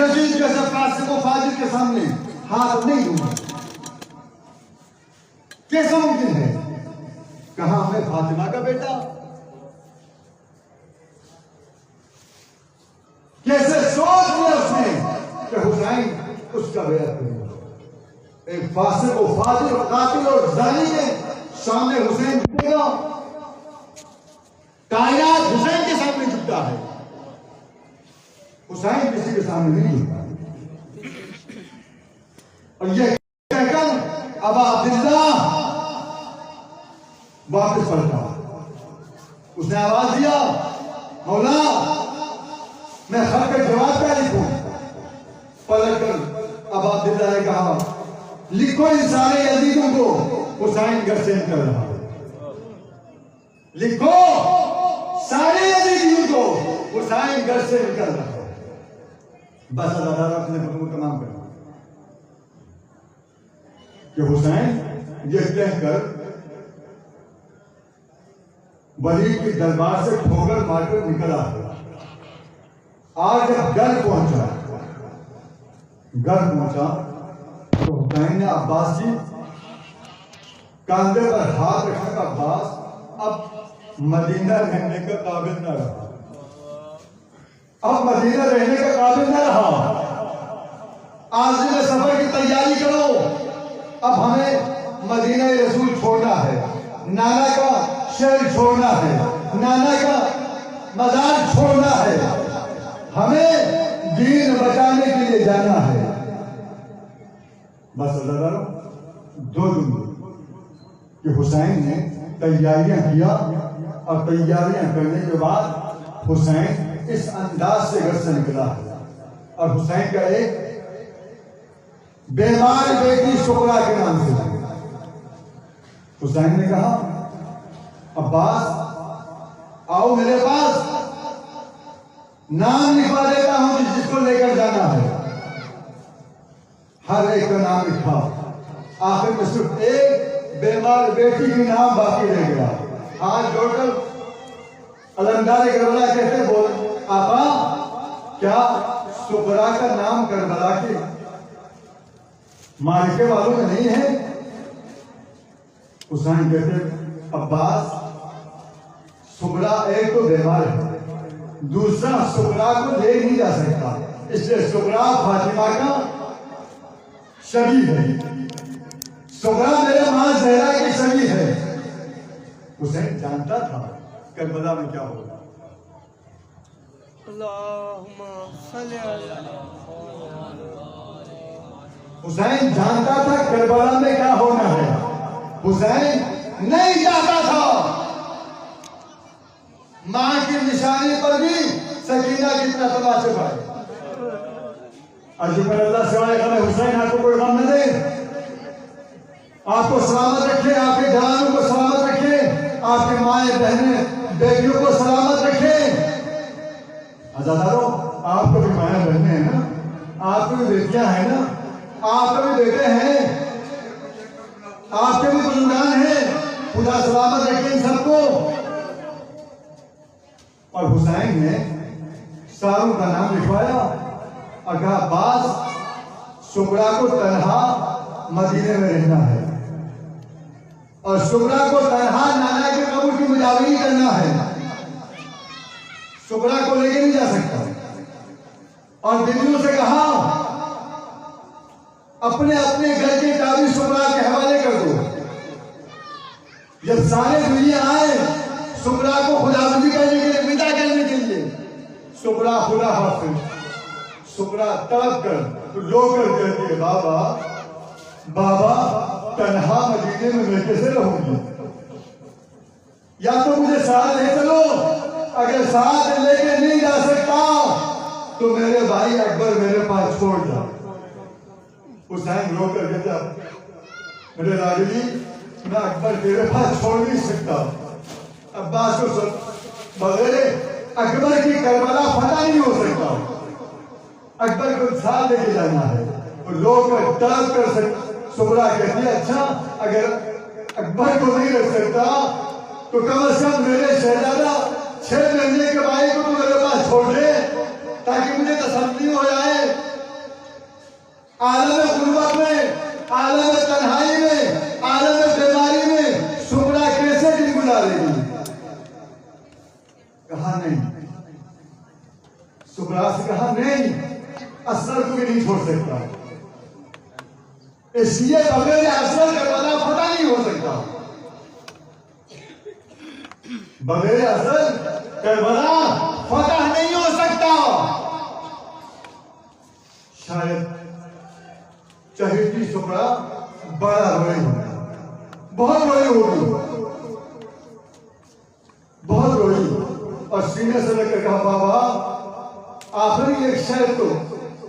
یزید جیسے فاسق و فاجر کے سامنے ہاتھ نہیں دوں گا. کیسا ممکن ہے؟ کہاں میں فاطمہ کا بیٹا؟ کیسے سوچ لیا اس نے کہ حسین اس کا بیعت کرے گا؟ ایک فاسق و فاجر قاتل اور زانی کے سامنے حسین جھکے گا؟ کائنات حسین کے سامنے جھکتا ہے، حسین کسی کے سامنے نہیں جھکتا. اور یہ کہہ کر ابا عبداللہ واپس پلٹا. اس نے آواز دیا، مولا میں خط کا جواب کیا لکھوں؟ پلٹ کر ابا عبداللہ نے کہا، لکھو ان سارے یزیدوں کو حسین گھر سے نکل رہا ہے. لکھو سارے یزیدوں کو حسین گھر سے نکل رہا ہے. بس اللہ اپنے حکم کو تمام کرنا کہ حسین یہ کہہ کر ولید کے دربار سے ٹھوکر مار کر نکلا. آج جب گھر پہنچا تو حسین نے عباس کی کاندھے پر ہاتھ رکھا کہ عباس اب مدینہ رہنے کا قابل نہ رہا، اب مدینہ رہنے کا قابل نہ رہا. عازم سفر کی تیاری کرو، اب ہمیں مدینہ رسول چھوڑنا ہے، نانا کا شہر چھوڑنا ہے، نانا کا مزار چھوڑنا ہے، ہمیں دین بچانے کے لیے جانا ہے. بس اللہ دو جملے کہ حسین نے تیاریاں کیا، اور تیاریاں کرنے کے بعد حسین اس انداز سے گھر سے نکلا. اور حسین کا ایک بیمار بیٹی شکرا کے نام سے حسین نے کہا، عباس آؤ میرے پاس، نام لکھوا دیتا ہوں جس کو لے کر جانا ہے. ہر ایک کا نام لکھا، آخر میں صرف ایک بیمار بیٹی کی نام باقی رہ گیا. ہاتھ جوڑ کر علمدار کربلا کہتے بول آقا کیا شکرا کا نام کربلا کے مارکے والوں میں نہیں ہے؟ حسین کہتے عباس شکرا ایک تو بیمار ہے، دوسرا شکرا کو لے نہیں جا سکتا، اس لیے شکرا فاطمہ کا شبیہ ہے، شکرا میرے ماں زہرا کی شبیہ ہے. حسین جانتا تھا کربلا میں کیا ہوگا. حسین جانتا تھا کربلا میں کیا ہونا ہے. حسین نہیں جانتا تھا ماں کی نشانی پر بھی سکینہ کتنا تماشے پائے. عجیب اللہ سوائے غم حسین آپ کو کوئی غم نہ دے، آپ کو سلامت رکھے، آپ کے جوانوں کو سلامت رکھے، آپ کے مائیں بہنیں بیٹیوں کو سلامت رکھے. عزاداروں آپ کو بھی مائیں بہنیں ہیں نا، آپ کو بھی بیٹیاں ہیں نا، آپ کے بھی بیٹے ہیں، آپ کے بھی بزرگان ہیں. خدا سلامت رکھے ان سب کو. اور حسین نے ساروں کا نام لکھوایا اور کہا عباس شکرا کو تنہا مدینے میں رہنا ہے، اور شکرا کو تنہا نانا کے قبر کی مجاوری کرنا ہے، شکرا کو لے کے نہیں جا سکتا. اور بیویوں سے کہا اپنے اپنے گھر کی چابی شکرا کے حوالے کر دو. جب سارے دنیا آئے شکرا کو خداوندی کرنے کے لیے، ودا کرنے کے لیے، شکرا خدا حافظ. شکرا تڑپ کر رو کر کہتی ہے بابا بابا تنہا مدینے میں کیسے رہوں گی؟ یا تو مجھے ساتھ لے چلو، اگر ساتھ لے کے نہیں جا سکتا تو میرے بھائی اکبر میرے پاس چھوڑ جا. حسین رو کر کہتا میرے راجی میں اکبر تیرے پاس چھوڑ نہیں سکتا. عباس کو بغیر اکبر کی کربلا فتح نہیں ہو سکتا، اکبر کو ساتھ لے کے جانا ہے. لوگ تڑپ کر شکرا کہتی ہے اچھا اگر اکبر کو نہیں رکھ سکتا تو کم از کم میرے شہزادہ 6 مہینے کے بھائی کو تو میرے پاس چھوڑ دے تاکہ مجھے تسلی ہو جائے عالم غربت میں، عالم تنہائی میں، عالم بیماری میں سغرا کیسے دن گزارے گی؟ کہا نہیں، سغرا سے کہا نہیں، اصغر کو بھی نہیں چھوڑ سکتا، اس لیے بغیر اصغر کربلا فتح نہیں ہو سکتا، بغیر اصغر کربلا فتح نہیں ہو سکتا۔ شاید چہیتی سغرا بڑا روئی ہوگا، بہت روئی ہوگی، بہت روئی، اور سینے سے لگ کر کہا بابا آخری ایک شرط تو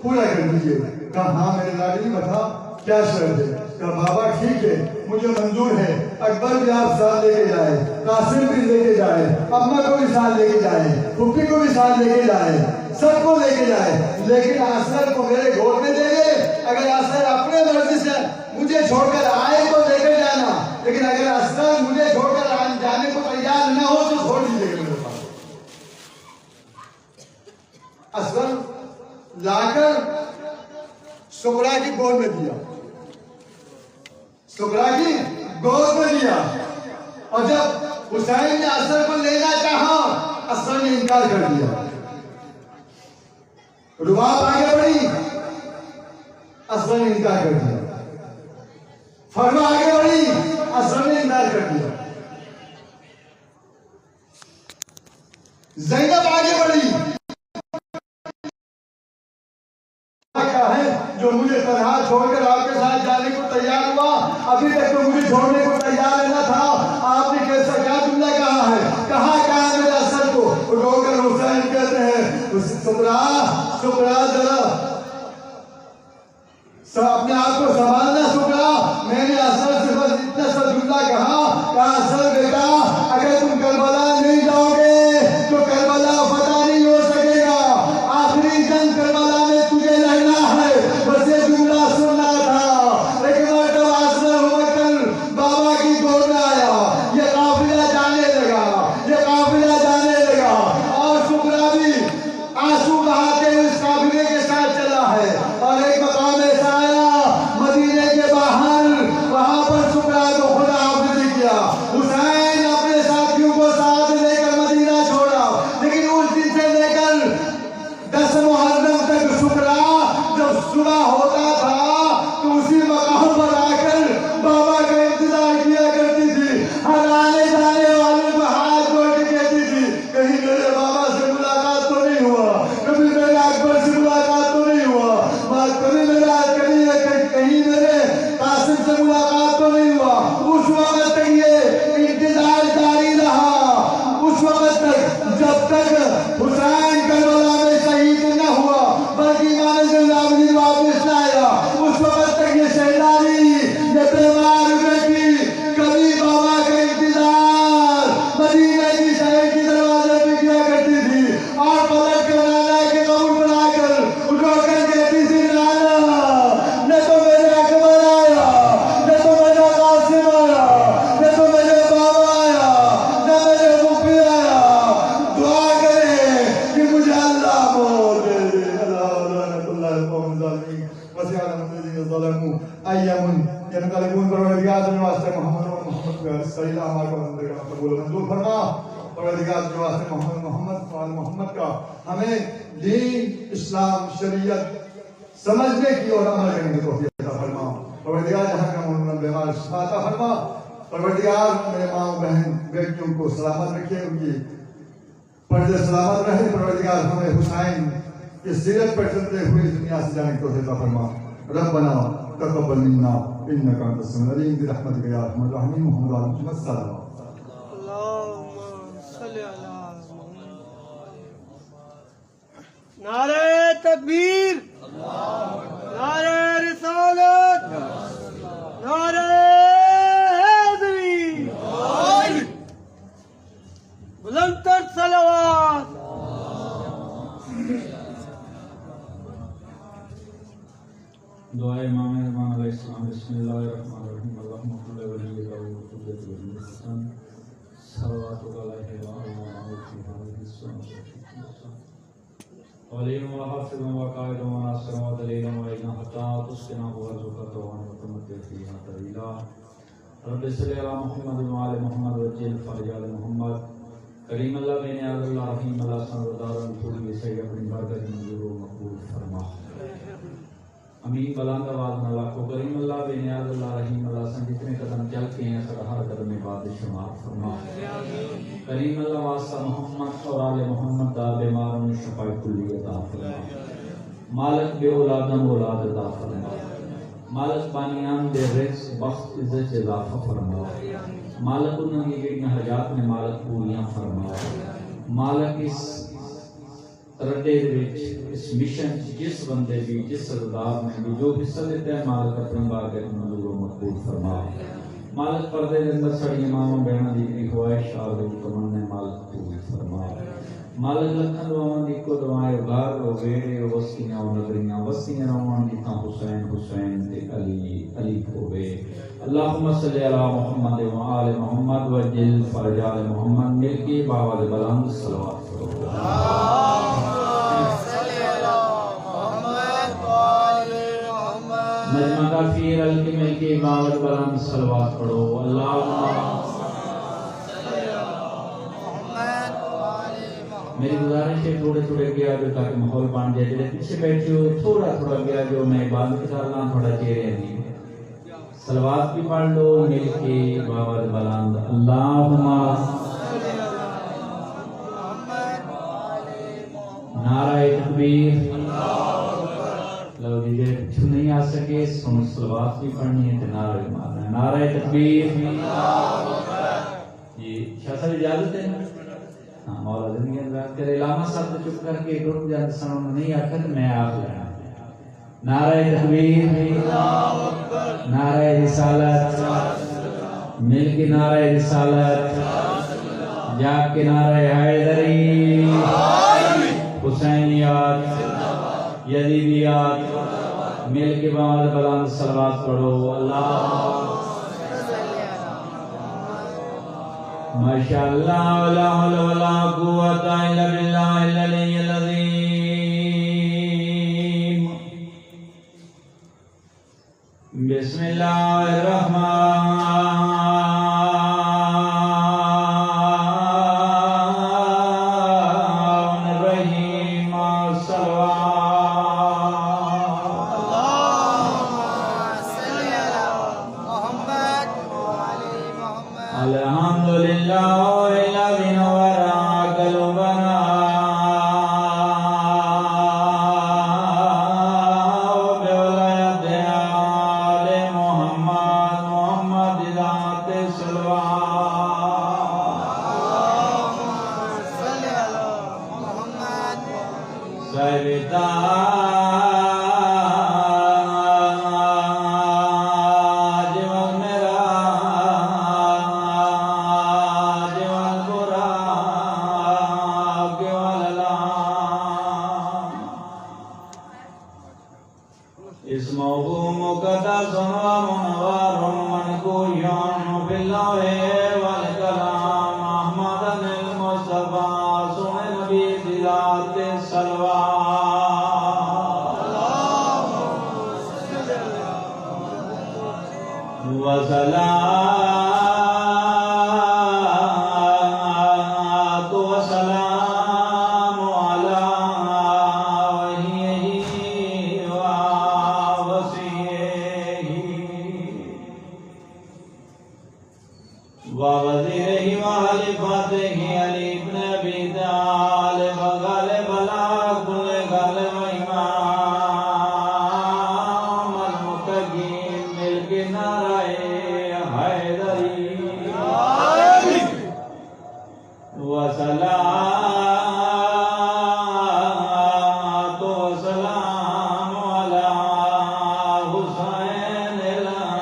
پورا کر دیجیے۔ کہا ہاں میرے لاڈلی بتا کیا شرط ہے؟ کہا بابا ٹھیک ہے مجھے منظور ہے، اکبر بھی آپ ساتھ لے کے جائے، قاسم بھی لے کے جائے، اماں کو بھی ساتھ لے کے جائے، پھپھی کو بھی ساتھ لے کے جائے، سب کو لے کے جائے، لیکن اصغر کو میرے گود میں دے گے۔ اگر اصغر اپنے مرضی سے مجھے چھوڑ کر آئے تو لے کر جانا، لیکن اگر اصغر مجھے چھوڑ کر جانے کو تیار نہ ہو تو چھوڑ دیجیے گا میرے پاس۔ اصغر لا کر سغرا کی گود میں دیا، سغرا کی گود میں دیا، اور جب حسین نے اصغر کو لینا چاہا اصغر نے انکار کر دیا۔ رباب آگے بڑھی، اصغر نے انکار کر دیا۔ فرما آگے بڑھی، اصغر نے انکار کر دیا۔ زینب آگے بڑھی، کیا ہے جو مجھے تنہا چھوڑ کر آپ کے ساتھ جانے کو تیار ہوا، ابھی تک تو مجھے چھوڑنے کو تیار نہ تھا، آپ نے کیسا کیا جملہ کہا ہے؟ کہا کیا ہے میرے اصغر کو؟ رو کر حسین کہتے ہیں سغرا ذرا اپنے آپ کو سنبھالنا سغرا، میں نے اصغر سے بس اتنا سا جملہ کہا کہ اصغر بیٹا اگر تم کربلا نہیں جاؤ گے تو کربلا فتح نہیں ہو سکے گا، آخری جنگ کربلا میں تجھے لڑنا ہے، بس یہ جملہ سننا تھا۔ لیکن مرتبہ اصغر ہو کر بابا کی گود میں آیا، یہ قافلہ جانے لگا، یہ قافلہ جانے لگا، اور سغرا بھی آنسو بہاتے ہوئے اس قافلے کے ساتھ چلا ہے، اور ایک مقام ایسا آیا مدینے کے باہر، وہاں پر سغرا کو خدا حافظ کیا۔ حسین اپنے ساتھیوں کو ساتھ لے کر مدینہ چھوڑا، لیکن اس دن سے لے کر 10 محرم تک سغرا جب صبح ہوتا تھا تو اسی مقام پر آ کر بابا کا انتظار کیا کرتی تھی، ہر آنے جانے والوں کو ہاتھ جوڑ کے کہتی تھی کہیں میرے بابا سے ملاقات تو نہیں ہوا، کبھی میرے اکبر سے ملاقات تو نہیں ہوا، کہیں میرے قاسم سے ملاقات تو نہیں ہوا۔ اس وقت تک یہ انتظار جاری رہا، اس وقت تک جب تک حسین کربلا میں شہید نہ ہوا بلکہ امام زین العابدین واپس نہ آیا، اس وقت تک یہ شہداری، یہ بیمار بیٹی کبھی بابا کا انتظار مدینہ کی شہر کی دروازے پہ کیا کرتی تھی، اور پلٹ کر نانا کے قبر پر آ کر رو کر کہتی تھی نانا نہ تو میرے اکبر آیا، نہ تو میرا قاسم آیا، نہ تو میرے بابا آیا، نہ میرے پھوپھی آیا، دعا کرے کہ مجھے اللہ موت دے دے۔ لعنت اللہ القوم الظالمین وسع على الذين ظلموا ايام ينقلبون۔ پروردگار کے واسطے محمد کا صحیح اعمال کا بندے کا قبول منظور فرما، پروردگار کے واسطے محمد کا ہمیں دین اسلام شریعت سمجھنے کی اور عمل کرنے کی توفیق عطا فرما، پروردگار جہاں کا مومن بیمار شفا عطا فرما، پروردگار میرے ماں بہن بیٹیوں کو سلامت رکھے، ان کی پردے سلامت رہے، پروردگار ہمیں حسین کی سیرت پر چلتے ہوئے دنیا سے جانے کی توفیق عطا فرما۔ ربنا تقبل منا انك انت السميع العليم برحمتك يا ارحم الراحمين محمد وعلى محمد السلام۔ اللهم صل على محمد۔ نعرہ تکبیر، نعرہ رسالت، نعرہ حیدری، بلند تر صلوات۔ دعائے امام امان علیہ السلام۔ بسم اللہ الرحمن الرحیم۔ اللہم صل ولی وقبیت والمسلم صلوات علیہ وآلہ وآلہ وآلہ وآلہ۔ ولي وحافظ وقائد وناصر ودليل وعيد حتى تسكن وارزقك وتمتع فيها طويلا. رب صل على محمد وعلى محمد وجل فرج على محمد. کریم اللہ بے نیاز اللہ رحیم اللہ سردار الفول بھی صحیح اپنی برکت منظور و مقبول فرما. امین بلند آواز نہ لاکھو. کریم اللہ بے نیاز اللہ رحیم اللہ سن جتنے قدم چل کے ہیں سر ہر قدم عبادت شمار فرما. کریم اللہ واسطہ محمد اور آل محمد دا بیماروں شفاء کلی عطا فرما. مالک بے اولادم اولاد عطا فرما. مالک بانیان دے رزق بخت عزت اضافہ فرما. مالک انہوں کی جڑیاں حاجات نے مالک پوریاں فرما. مالک اس رڈے وچ اس مشن جس بندے بھی جس سردار نے بھی جو حصہ دیتا ہے مالک اپنی بارگاہ منظور و مقبول فرما. مالک پردے کے اندر سڑی ماں بہنوں کی خواہش اور تمنا مالک پوری فرما. مالک لکھن دعاؤں دی کو دعائیں غار و ویڑے و وسطیاں و نگریاں وسطیاں روان جتنا حسین حسین تے علی علی ہوئے. اللہم صلی علی محمد و آل محمد و جل فرج آل محمد. مل کے باوال بلند صلوات کرو. نجمہ کافیر الکی مل کے باوال بلند صلوات کرو. اللہم میری گزارش ہے تھوڑے تھوڑے گیا جو تاکہ ماحول بن جائے. جڑے پیچھے بیٹھے ہو تھوڑا تھوڑا گیا جو میں عبادت کرنا تھوڑا چہرے دی صلوات بھی پڑھ لو مل کے باور بلند. اللہم نعرہ تکبیر. لو جی جڑے پیچھے نہیں آ سکے سن صلوات بھی پڑھنی ہے تو نعرہ مارنا. نعرہ تکبیر. جی شاہ صاحب اجازت ہے. ہاں مولا زندگی اندر کرے. علامہ صاحب تو چپ کر کے رک جاتے سن نہیں آخر میں آپ لینا. نعرہ تکبیر. نعرہ رسالت. مل کے نعرہ رسالت. جاگ کے نعرہ حیدری. حسینیات یزیدیات. مل کے بعد بلند صلوات پڑھو. اللہ ماشاءاللہ لا حول ولا قوة الا باللہ العلی العظیم. بسم اللہ الرحمن الرحیم. الحمدللہ الذی نور قلوبنا بولایت آل محمد محمد ذات اسمه مقدس ومنور منقوي بالله والكلام محمد المصطفى سنن بذات الصلوات وصلاة وسلام على ووزيره وخليفته علي بن ابي طالب غالب على كل غالب امام المتقين ملك نارائ حیدری وصلاة وسلام على حسين الغریب.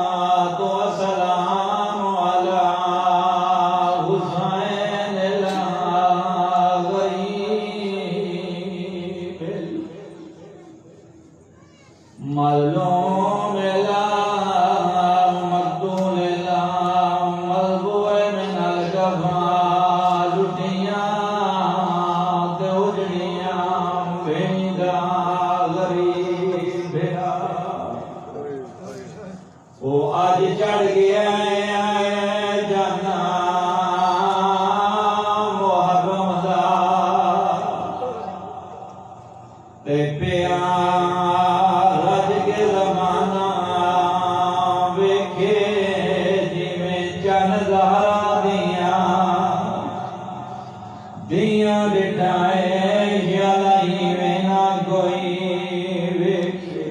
وصلاة وسلام على حسين الغریب. مظلوم لا مقتول لا مذبوح من الجفا لٹیاں تے اجڑیاں بیندا غریب بھیڑا وہ اج چڑھ گیا جانا محرم دا تے پیار رج کے زمانہ ویکھے جویں چن زہرا دیاں ڈٹھائے یا نہیں میں نہ کوئی ویکھے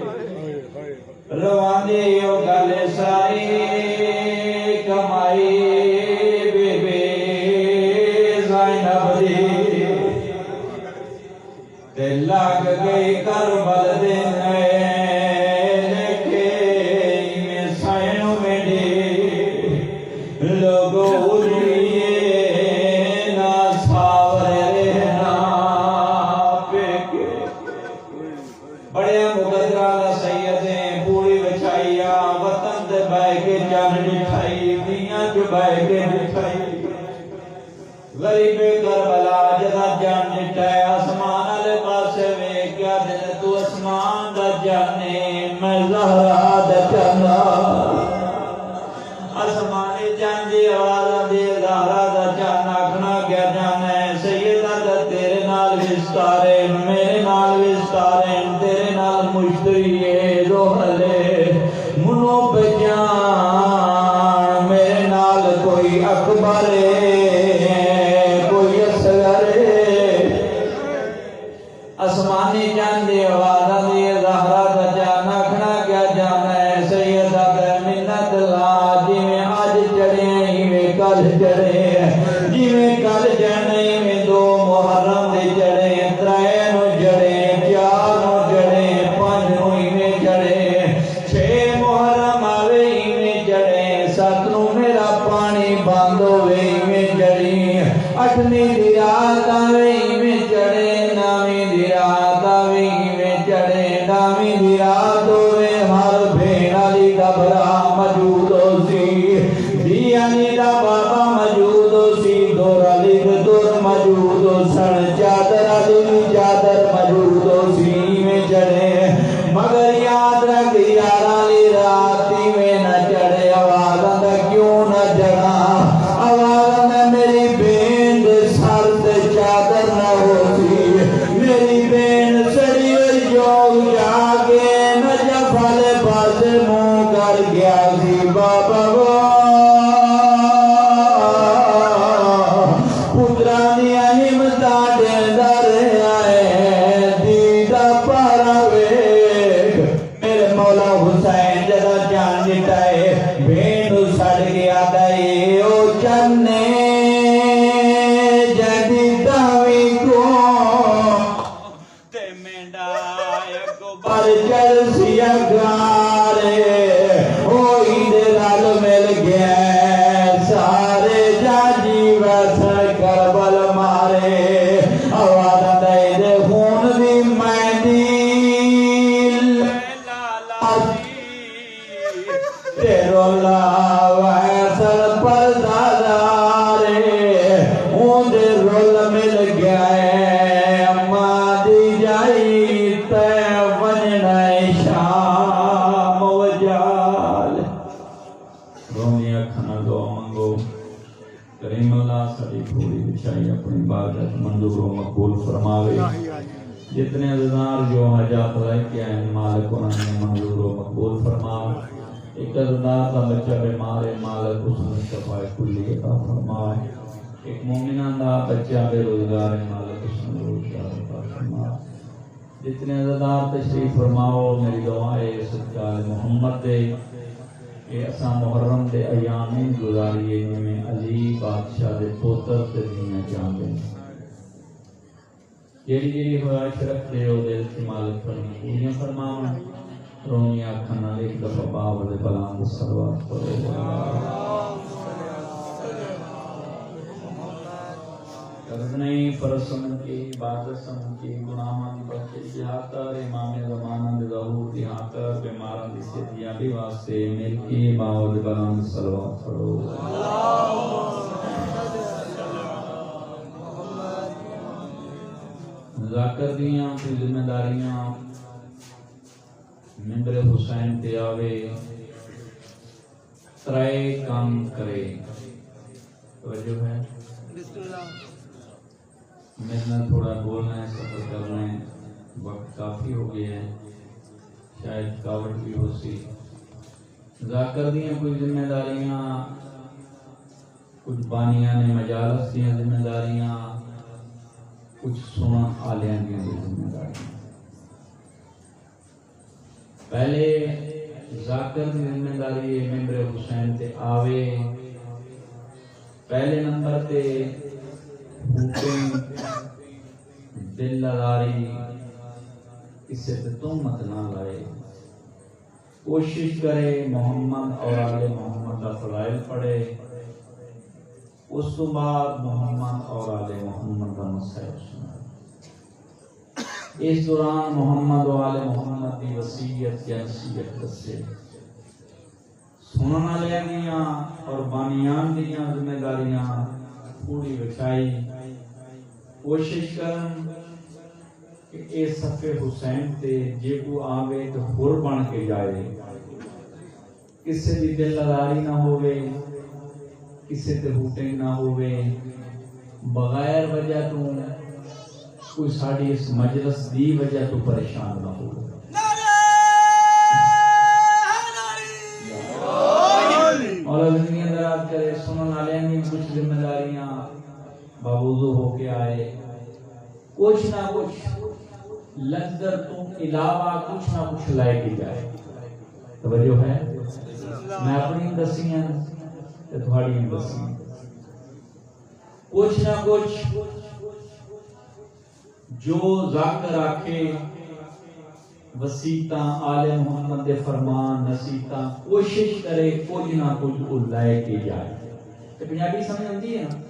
رواندی او گل ساری کمائی بی بی زینب دی تے لگ گئی کربل دے لکھے میں سائنوں میں دے لوگوں اجڑیے نہ ساورے رہنا پیکے بڑے مقدرہ سیدیں پوری بچائیا وطن دے بائے کے جان ڈٹھائی دیاں جو بائے کے ڈٹھائی غریب کربلا جدا جان ڈٹھائی آسمان علی پاسے میں کیا دن تو اسمان دا جانے میں زہرا دا جانا آسمانی جان دی آواز دی زہرا دا جانا کھنا کیا جانے سیدہ دا تیرے نال وستارے میرے نال وستارے تیرے نال مشتری دو حلے منو بجان میرے نال کوئی اکبر کوئی اصغر آسمانی جان دی آواز دی زہرا دا جانا کھنا کیا جانا ہے سیدہ دا منت لا جویں آج چڑھے ایویں کل چڑھے جویں کل چڑھے ایویں دو محرم دے چڑھے ترے نو چڑھے چار نو چڑھے پانچ نو ایویں چڑھے چھ محرم آوے ایویں چڑھے سات نو میرا پانی بند ہوے ایویں چڑھی اٹھویں دی رات آوے ایویں چڑھے نویں دی رات آوے ایویں چڑھے نویں دی رات ہوے ہر بھیڑ والی دا بھرا موجود ہو سی دیانی دا بابا موجود ہو سی دور علی دور موجود ہو سن چادر علی چادر موجود ہو سی میں چڑھے مگر یاد رکھ یار علی رات میں نہ چڑھے آواز دا کیوں نہ چڑھا آواز میں میری بین دے سر تے چادر نہ ہو سی میری بین سڑی ہوئی جو جاگے نجف والے پاس منہ کر گیا سی بابا پترانی احمدہ دیندہ رہے دیدہ پارا ویک میرے مولا حسین جدا جان جٹائے بینو سڑ گیا دائی او چنے جدی داوی کو تے مینڈا ایکو بار چل سیا گارے ہوئی دے لال مل گیا سارے جاجی ویسن کربل مارے آواز دے دے خون دی مہدیل تیرو لا ویسن پر دادارے ہون دے رول مل گیا اما دی جائی تے ونجنا شام وجال رومی اکھنا دعا منگو کریم اللہ ساری پوری بچائی اپنی عبادت منظور و مقبول فرماوے جتنے عزدار جو حاجات رہ کے آئیں مالک انہیں منظور و مقبول فرماوے ایک عزدار کا بچہ بیمار مالک اس نے صفائے کلی عطا فرمائے ایک مومنان دا بچہ بے روزگار مالک اس نے روزگار عطا فرمائے جتنے عزدار تشریف فرماؤ میری دعائے صدقہ محمد دے کہ اساں محرم دے ایامین گزاریے میں علی بادشاہ دے پوتر تے دینا چاہتے ہیں جیڑی خواہش رکھ دے ہو دل کی مالک پوریاں فرماؤں رومیہ کھنا ایک دفعہ باب دے بلند صلوات پڑھو فرض نہیں فرض سمجھ کے عبادت سمجھ کے گناہاں دی بخشش یہاں کر امام زمانہ دے ظہور یہاں کر بیماراں دی صحتیابی واسطے مل کے باود بلند صلوات پڑھو ذاکر دیاں کوئی ذمہ داریاں ممبر حسین تے آوے ترائے کام کرے توجہ ہے بسم اللہ میرے نے تھوڑا بولنا ہے سفر کرنا ہے وقت کافی ہو گیا ہے شاید تھکاوٹ بھی ہو سی ذاکر دیاں کوئی ذمہ داریاں کچھ بانیاں نے مجالس دیاں ذمہ داریاں کچھ سنن آلیاں دیاں ذمہ داریاں پہلے ذاکر کی ذمہ داری ہے ممبر حسین تے آوے پہلے نمبر تے حکم دل لگاری کسی تے تہمت نہ لائے کوشش کرے محمد اور آل محمد کا فضائل پڑھے اس تو بعد محمد اور آل محمد کا مسائل سنائے اس دوران محمد و آل محمد کی وصیت یا نصیحت دسے سننا لے گیاں اور بانیان دیاں ذمہ داریاں پوری بچائی کوشش کرن کہ اے صف حسین تے جے کو آوے تو حر بن کے جائے کسے دی دل لگاری نہ ہوئے کسے تے ہوٹنگ نہ ہوئے بغیر وجہ تو کوئی ساڑی اس مجلس دی وجہ تو پریشان نہ ہو اور زندگی اندرات کرے سنن آلیاں کی کچھ ذمہ داریاں باوضو ہو کے آئے کچھ نہ کچھ لذر تو علاوہ کچھ نہ کچھ لائے کی جائے توجہ ہے میں اپنی دسیاں تے تھوڑی دسیاں کچھ نہ کچھ جو ذاکر آکھے وسیطاں آل محمد دے فرمان نصیحتاں کوشش کرے کچھ نہ کچھ لائے کے جائے تو پنجابی سمجھ آتی ہے نا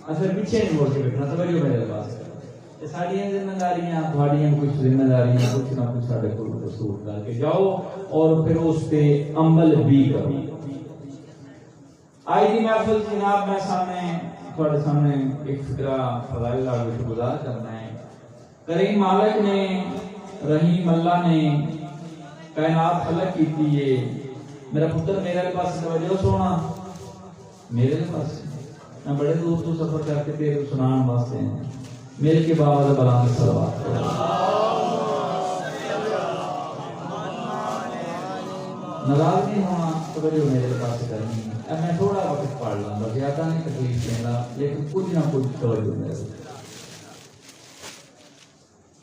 اثر پیچھے نہیں بول کے بیٹھنا توجہ میرے پاس ساڑیاں ذمہ داریاں تھوڑیاں کچھ ذمہ داریاں کچھ نہ کچھ ساڑے کو رسول کر کے جاؤ اور پھر اس پہ عمل بھی کرو آئی دی محفل جناب میں سامنے تھوڑے سامنے ایک فکرہ فضائل آگے گزار کرنا ہے کریم مالک نے رحیم اللہ نے کائنات خلق کی تھی یہ میرا پتر میرے پاس توجہ سونا میرے پاس میں بڑے دور تو سفر کر کے تیرے سنان واسطے ہیں میرے کے باوجہ بلان صلوات ناراض نہیں ہونا توجہ میرے پاس کرنی ہے اب میں تھوڑا وقت پڑھ لوں گا زیادہ نہیں تکلیف دینا لیکن کچھ نہ کچھ توجہ میرے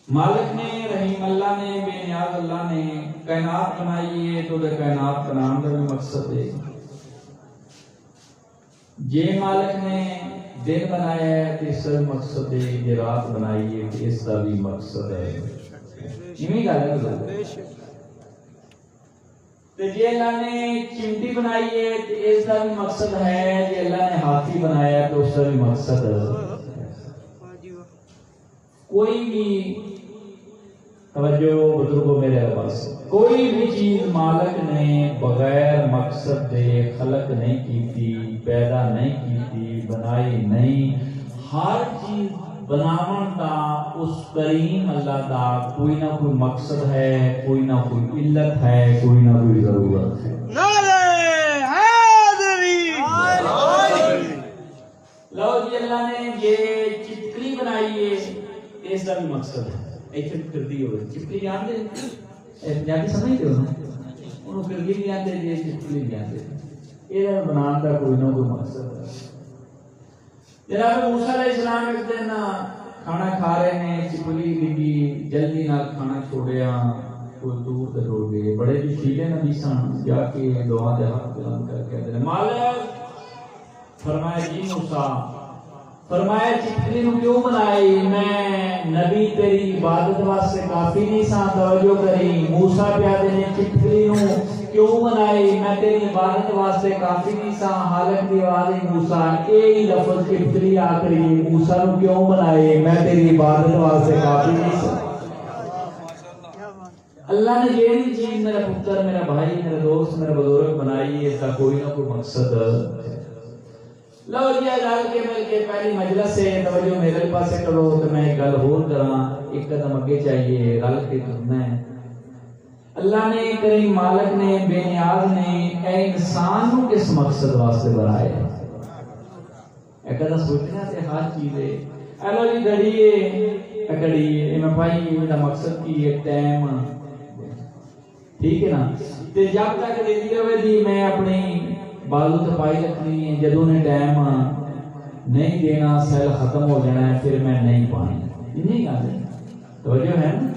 مالک نے رحیم اللہ نے بے نیاز اللہ نے کائنات بنائی ہے تو دے کائنات بنان کا بھی مقصد ہے یہ مالک نے دن بنایا ہے تو اس کا بھی مقصد ہے یہ رات بنائی ہے تو اس کا بھی مقصد ہے یوں گا تو یہ اللہ نے چمٹی بنائی ہے تو اس کا بھی مقصد ہے یہ اللہ نے ہاتھی بنایا ہے تو اس کا بھی مقصد ہے کوئی بھی توجہ بزرگوں میرے پاس کوئی بھی چیز مالک نے بغیر مقصد دے خلق نہیں کی تھی پیدا نہیں کی تھی بنائی نہیں ہر چیز بناون دا اس کریم اللہ دا کوئی نہ کوئی مقصد ہے کوئی نہ کوئی علت ہے کوئی نہ کوئی ضرورت ہے لو جی اللہ نے یہ چپکلی بنائی ہے اس کا بھی مقصد ہے ایک کردی ہوئے چپکلی جانتے پنجابی سمجھتے ہو نا انہوں کردی بھی جانتے یہ چپکلی بھی جانتے یہ بنان کا کوئی نہ کوئی مقصد ہے جناب موسیٰ علیہ السلام ایک دن کھانا کھا رہے ہیں چپکلی لگی جلدی نہ کھانا چھوڑیا کوئی دور تے ٹر گئے بڑے بھی ٹھیک نبی سن جا کے دعا دے ہاتھ بلند کر کے کہتے ہیں مالک فرمایا جی موسیٰ فرمایا چپکلی نو کیوں بنائی میں نبی تیری عبادت واسطے کافی نہیں سا توجہ کری موسیٰ پیادے نے چپکلی نو کیوں بنائے میں تیری عبادت واسطے کافی نہیں سا حالت دی آواز موسیٰ اے لفظ ابتلی آخری موسیٰ نو کیوں بنائے میں تیری عبادت واسطے کافی نہیں سا اللہ نے یہ چیز میرا پتر میرا بھائی میرا دوست میرا بزرگ بنائی اس کا کوئی نہ کوئی مقصد لو جی رل کے مل کے پہلی مجلس سے توجہ میرے پاس کرو تو میں ایک گل ہور کراں ایک قدم اگے چاہیے رل کے ترنا ہے اللہ نے کریم مالک نے بے نیاز نے اے انسان کو کس مقصد واسطے بنایا ہے ایک قدم سوچنا تے ہر چیز ہے لو جی گھڑی ہے میں بھائی میرا مقصد کی ایک ٹائم ٹھیک ہے نا تے جب تک دیتی ہوئے دی میں اپنی بالو تے پائی رکھنی ہے جدوں نے ٹائم نہیں دینا سیل ختم ہو جانا ہے پھر میں نہیں پانی نہیں گل توجہ ہے نا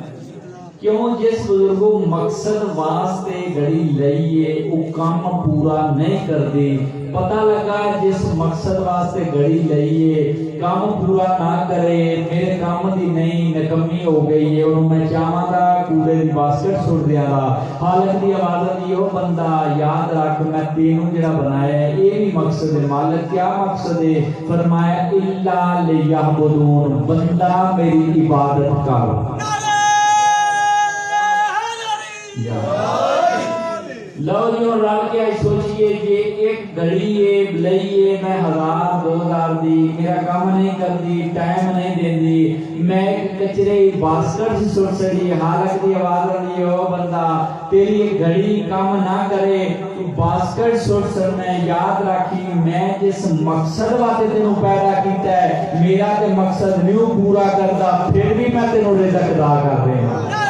کیوں جس بزرگوں مقصد واسطے گھڑی لئیے وہ کام پورا نہیں کر دی پتہ لگا جس مقصد واسطے گھڑی لئیے کام پورا نہ کرے میرے کام دی نہیں نکمی ہو گئی ہے اور میں چاہاں دا کوڑے دی باسکٹ چھوڑ دیا دا حالت دی آواز دی وہ بندہ یاد رکھ میں تینوں جڑا بنایا ہے یہ بھی مقصد ہے مالک کیا مقصد ہے فرمایا الا لیعبدون بندہ میری عبادت کر لو جو رل کے سوچئے کہ ایک گھڑی لئیے میں 1000 2000 دی میرا کام نہیں کر دی ٹائم نہیں دین دی میں ایک کچرے باسکٹ سے سوچ سڑی حالت دی آواز دی او بندہ تیری ایک گھڑی کام نہ کرے تو باسکٹ سوچ سڑنا یاد رکھی میں جس مقصد واسطے تینوں پیدا کیتا ہے میرا تے مقصد نہیں پورا کردا پھر بھی میں تینوں رزق عطا کر رہا ہوں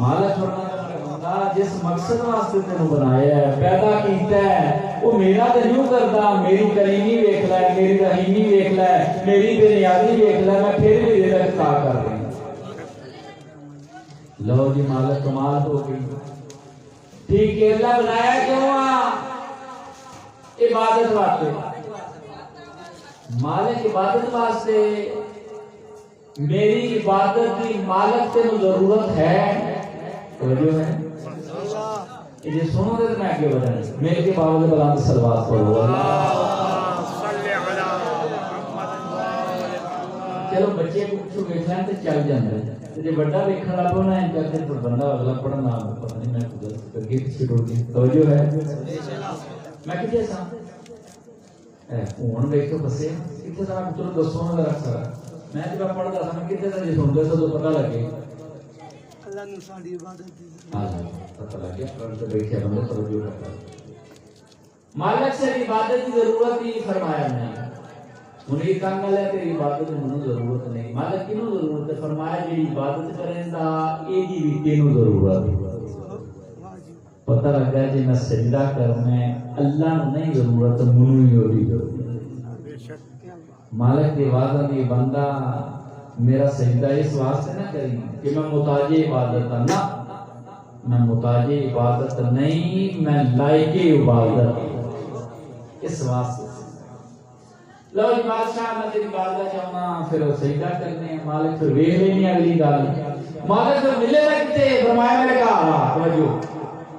مالک فرماتا جس مقصد واسطے تینوں بنایا ہے پیدا کیتا ہے وہ میرا تے نہیں کردا میری کریمی ویکھ لے میری رحیمی ویکھ لے میری بے نیازی ویکھ لے میں پھر بھی رزق عطا کر رہا ہوں لو جی مالک کمال ہو گئی ٹھیک ہے اللہ بنایا کیوں عبادت واسطے مالک عبادت واسطے میری عبادت کی مالک تینوں ضرورت ہے توجہ ہے یہ سنو دے میں آگے بڑھانا میرے کے باوجود بلند صلوات پڑھو چلو بچے کو پوچھو بیٹھا ہے تو چل جاندے تے جے بڑا ویکھن والا ہونا ہے کہ پھر بندہ اگلا پڑھنا پتہ نہیں میں کچھ اگے پیچھے ٹر گئی توجہ ہے میں کتے سا ہن ویکھو بسے کتے سا پتر دسو نہ رکھ سکا میں جب پڑھدا تھا میں کتے سا جے سندا تو پتہ لگے اللہ نے ساری عبادت دی پتہ لگے پر تو بیٹھے بندے توجہ کرتا مالک سے عبادت کی ضرورت ہی فرمایا نہیں انہیں کہا گیا تیری عبادت میں ضرورت نہیں مالک کی نو ضرورت ہے فرمایا جی عبادت کریں دا یہ جی بھی نو ضرورت پتہ لگا جی میں سجدہ کرنا ہے اللہ نو نہیں ضرورت منو ہی ہوتی مالک کی عبادت دی بندہ میرا سجدہ اس واسطے نہ کری کہ میں محتاج عبادت نہ میں محتاج عبادت نہیں میں لائق عبادت اس واسطے لو جی بادشاہ میں تیری عبادت چاہنا پھر سجدہ کرنے ہیں مالک پھر ویکھ لینی اگلی گل مالک پھر ملے لگتے فرمایا میرے گھر آ توجہ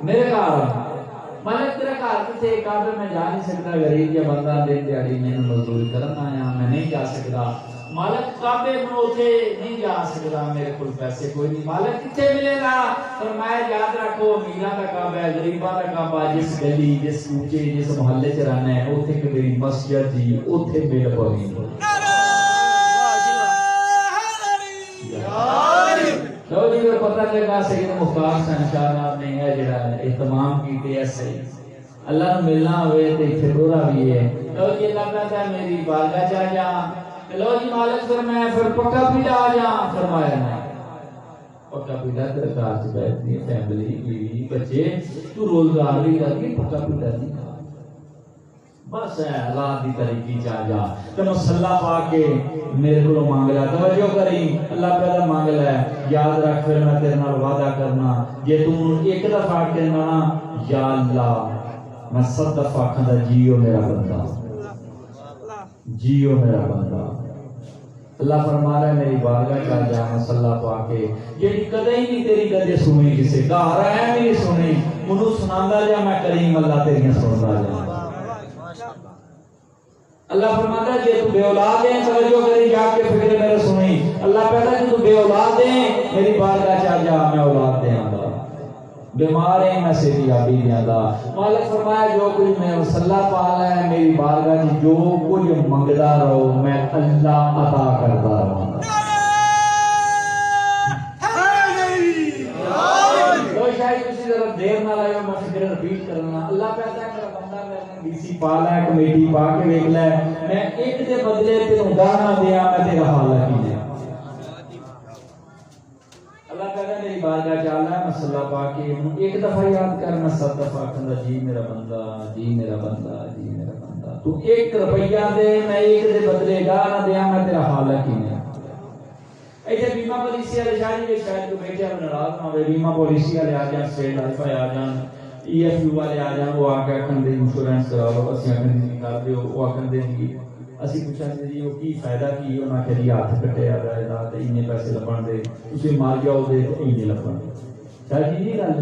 میرے گھر آ مالک تیرا گھر کتے کعبے میں جا نہیں سکتا غریب یا بندہ دن دیہڑی میں مزدوری کرنا آیا میں نہیں جا سکتا مالک کعبے میں اوتھے نہیں جا سکتا میرے کول پیسے کوئی نہیں مالک کتے ملے گا فرمایا یاد رکھو امیراں دا کعبہ ہے غریباں دا کعبہ جس گلی جس کوچے جس محلے چ رہنا ہے اوتھے کہ میری مسجد جی اوتھے مل پوی تو جی پتہ لگا سید مختار شاہ صاحب نے ہے جڑا اہتمام کیتے ایسے اللہ نے ملنا ہوئے تے ایتھے دورا بھی ہے تو جی اللہ کہتا ہے میری بارگاہ چا جا لو جی مالک فرمایا پھر پکا پیٹا آ جا فرمایا نہیں پکا پیٹا تیرے گھر چ بیٹھتی ہے فیملی بیوی بچے تو روزگار بھی کرتی پکا پیٹا نہیں بس ہے اللہ دی طریقی چا جا تے مسلح پا کے میرے کو مانگ لیا توجہ کری اللہ پہلا مانگ لیا یاد رکھ پھر میں تیرے نال وعدہ کرنا جے تو ایک دفعہ کہنا نا یا اللہ میں 7 دفعہ کھندا جیو میرا بندہ جیو میرا بندہ اللہ فرما رہا ہے میری بارگاہ چا جا مسلح پا کے جیڑی کدے ہی نہیں تیری کدے سنی کسے گھر آیا نہیں سنی منو سناندا جا میں کریم اللہ تیریاں سندا جا اللہ فرماتا ہے جے تو بے اولاد ہے توجہ کری جا کے فکر میرے سنی اللہ کہتا ہے کہ تو بے اولاد ہے میری بارگاہ چا جا میں اولاد دیاں گا بیمار ہیں میں صحتیابی دیاں گا مالک فرمایا جو کچھ میں مسلح پالا ہے میری بارگاہ جی جو کچھ منگدا رہو میں اللہ عطا کرتا رہوں کوئی شاید کسی طرح دیر نہ لائے میں فکر رپیٹ کرنا اللہ کہتا ہے میرا بندہ میں ڈی سی پالا ہے کمیٹی پا کے دیکھ لے میں ایک دے بدلے تینوں دانا دیا میں تیرا حالہ کی دیا اللہ کہتا ہے میری بارگاہ چالا ہے مسلح پا کے ایک دفعہ یاد کر میں 7 دفعہ کہتا جی میرا بندہ جی میرا بندہ جی میرا بندہ تو 1 روپیہ دے میں ایک دے بدلے دانا دیا میں تیرا حالہ کی دیا ایسے بیمہ پالیسی والے شاید کہ شاید کو بیٹھے اب ناراض نہ ہوئے بیمہ پالیسی والے آ جان اسٹیٹ لائف آ جان ای ایف یو والے آ جان وہ آ کے آخر دے انشورنس کرا لو اسی آخر دے کر دیو وہ آخر دے گی اسی پوچھا جی وہ کی فائدہ کی انہاں کہ ہاتھ کٹے آ رہا ہے دا تے اننے پیسے لبن دے تسی مار جاؤ دے تے اننے لبن دے شاید جی گل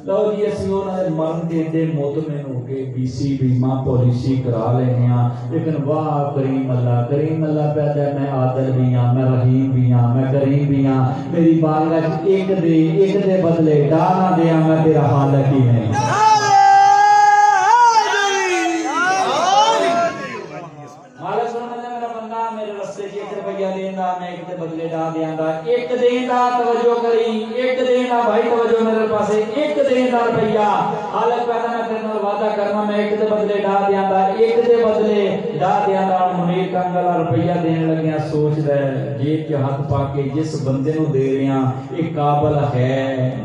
لو جی اسی انہاں دے مرن دے دے مطمئن ہو کے بی سی بیمہ پالیسی کرا لینے ہاں لیکن واہ کریم اللہ پیدا ہے میں عادل بھی ہاں میں رحیم بھی ہاں میں کریم بھی ہاں میری بارگاہ ایک دے بدلے ڈانا دیا میں تیرا حال کی نہیں میں ایک دے بدلے ڈا دیاں دا ایک دین دا توجہ کری ایک دین دا بھائی توجہ میرے پاس ایک دین دا روپیہ حالت پیدا میں تیرے نال وعدہ کرنا میں ایک دے بدلے ڈا دیاں دا ایک دے بدلے ڈا دیاں دا منیر کنگلا روپیہ دینے لگیاں سوچ رہے جیب کے ہاتھ پا کے جس بندے نو دے رہیاں یہ قابل ہے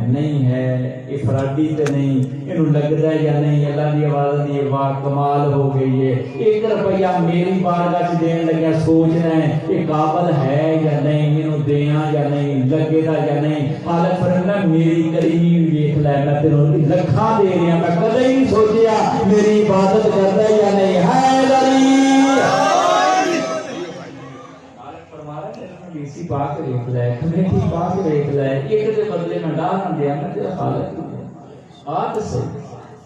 نہیں ہے یہ فراڈی تے نہیں انہوں لگتا ہے یا نہیں اللہ دی آواز دی واہ کمال ہو گئی ہے 1 روپیہ میری بارگاہ چ دین لگیا سوچ رہے ہیں یہ قابل ہے یا نہیں انہوں دیاں یا نہیں لگے دا یا نہیں مالک فرماتا میری کریمی دیکھ لے میں تینوں لکھاں دے رہا میں کدے نہیں سوچیا میری عبادت کرتا ہے یا نہیں ہے دلی مالک فرما رہا ہے بیسی پا کے دیکھ لے کمیٹی پا کے دیکھ لے ایک دے بدلے میں ڈال دیا میں تیرا خالق آت سے